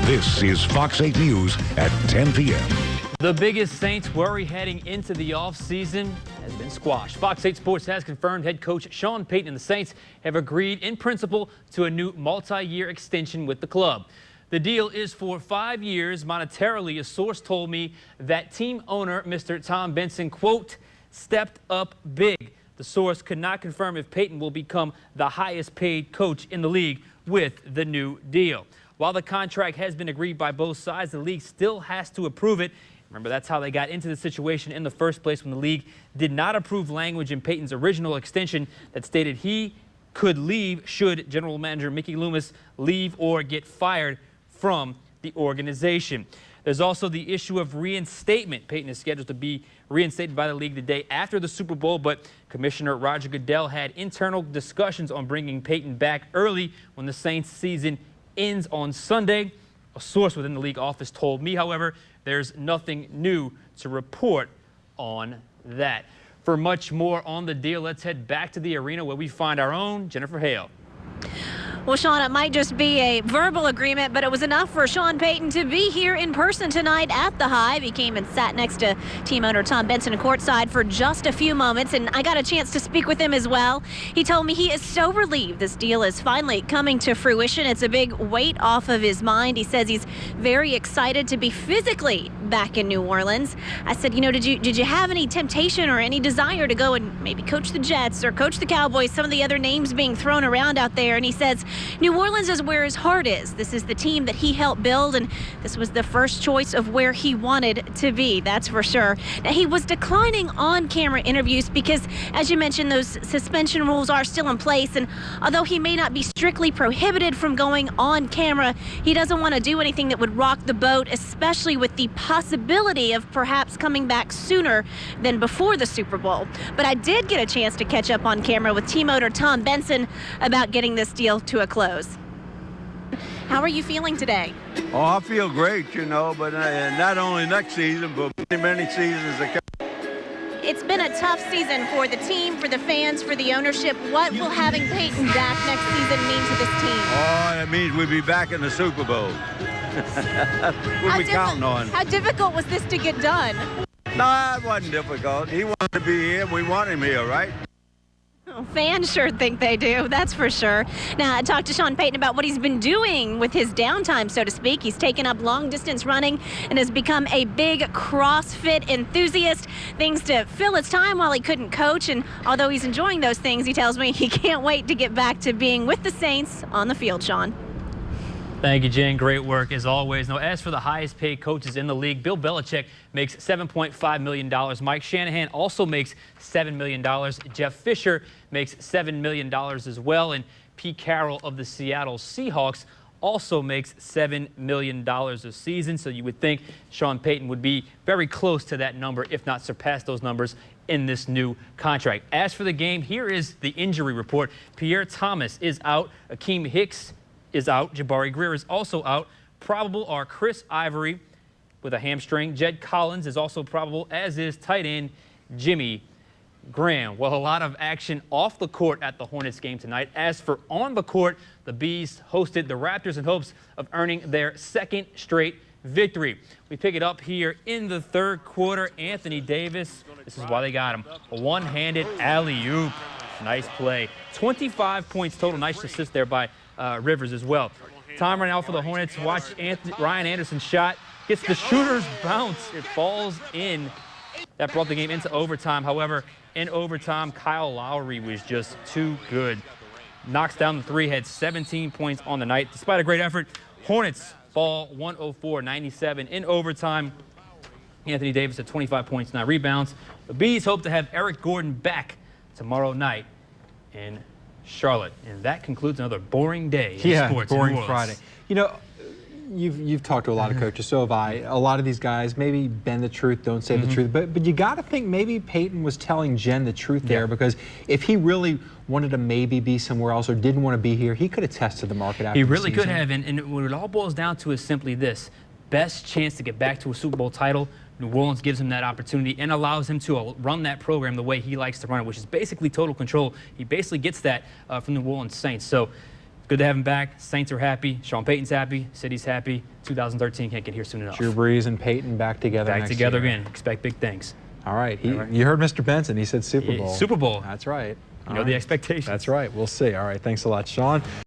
This is Fox 8 News at 10 p.m. The biggest Saints worry heading into the offseason has been squashed. Fox 8 Sports has confirmed head coach Sean Payton and the Saints have agreed in principle to a new multi-year extension with the club. The deal is for 5 years. Monetarily, a source told me that team owner Mr. Tom Benson, quote, stepped up big. The source could not confirm if Payton will become the highest paid coach in the league with the new deal. While the contract has been agreed by both sides, the league still has to approve it. Remember, that's how they got into the situation in the first place when the league did not approve language in Payton's original extension that stated he could leave should general manager Mickey Loomis leave or get fired from the organization. There's also the issue of reinstatement. Payton is scheduled to be reinstated by the league the day after the Super Bowl, but Commissioner Roger Goodell had internal discussions on bringing Payton back early when the Saints season ends on Sunday. A source within the league office told me, however, there's nothing new to report on that. For much more on the deal, let's head back to the arena where we find our own Jennifer Hale. Well, Sean, it might just be a verbal agreement, but it was enough for Sean Payton to be here in person tonight at the Hive. He came and sat next to team owner Tom Benson courtside for just a few moments, and I got a chance to speak with him as well. He told me he is so relieved this deal is finally coming to fruition. It's a big weight off of his mind. He says he's very excited to be physically back in New Orleans. I said, you know, did you have any temptation or any desire to go and maybe coach the Jets or coach the Cowboys, some of the other names being thrown around out there? And he says, New Orleans is where his heart is. This is the team that he helped build, and this was the first choice of where he wanted to be, that's for sure. Now, he was declining on-camera interviews because, as you mentioned, those suspension rules are still in place, and although he may not be strictly prohibited from going on camera, he doesn't want to do anything that would rock the boat, especially with the possibility of perhaps coming back sooner than before the Super Bowl. But I did get a chance to catch up on camera with team owner Tom Benson about getting this deal to a close. How are you feeling today? Oh, I feel great, you know, but not only next season, but many seasons to come. It's been a tough season for the team, for the fans, for the ownership. What will having Payton back next season mean to this team? Oh, it means we'll be back in the Super Bowl. We'll be counting on. How difficult was this to get done? No, it wasn't difficult. He wanted to be here. We want him here, right? Fans sure think they do, that's for sure. Now, I talked to Sean Payton about what he's been doing with his downtime, so to speak. He's taken up long-distance running and has become a big CrossFit enthusiast, things to fill his time while he couldn't coach. And although he's enjoying those things, he tells me he can't wait to get back to being with the Saints on the field, Sean. Thank you, Jen. Great work as always. Now, as for the highest paid coaches in the league, Bill Belichick makes $7.5 million. Mike Shanahan also makes $7 million. Jeff Fisher makes $7 million as well. And Pete Carroll of the Seattle Seahawks also makes $7 million a season. So you would think Sean Payton would be very close to that number, if not surpass those numbers in this new contract. As for the game, here is the injury report. Pierre Thomas is out. Akeem Hicks is out. Jabari Greer is also out. Probable are Chris Ivory with a hamstring. Jed Collins is also probable, as is tight end Jimmy Graham. Well, a lot of action off the court at the Hornets game tonight. As for on the court, the Bees hosted the Raptors in hopes of earning their second straight victory. We pick it up here in the third quarter. Anthony Davis, this is why they got him. A one-handed alley-oop. Nice play. 25 points total. Nice assist there by Rivers as well. Time right now for the Hornets. Watch Ryan Anderson's shot. Gets the shooter's bounce. It falls in. That brought the game into overtime. However, in overtime, Kyle Lowry was just too good. Knocks down the three, had 17 points on the night. Despite a great effort, Hornets fall 104-97 in overtime. Anthony Davis at 25 points, 9 rebounds. The Bees hope to have Eric Gordon back tomorrow night in Charlotte. And that concludes another boring day in sports. Boring Friday. You know, you've talked to a lot of coaches, so have I. A lot of these guys maybe bend the truth, don't say the truth, but you got to think maybe Payton was telling Jen the truth there, because if he really wanted to maybe be somewhere else or didn't want to be here, he could have tested the market after He the really season. could have, and what it all boils down to is simply this: best chance to get back to a Super Bowl title. New Orleans gives him that opportunity and allows him to run that program the way he likes to run it, which is basically total control. He basically gets that from the New Orleans Saints. So good to have him back. Saints are happy. Sean Payton's happy. City's happy. 2013 can't get here soon enough. Drew Brees and Peyton back together Back next together year. again. Expect big things. All right. You heard Mr. Benson. He said Super Bowl. Super Bowl. That's right. You know the expectations. That's right. We'll see. All right. Thanks a lot, Sean.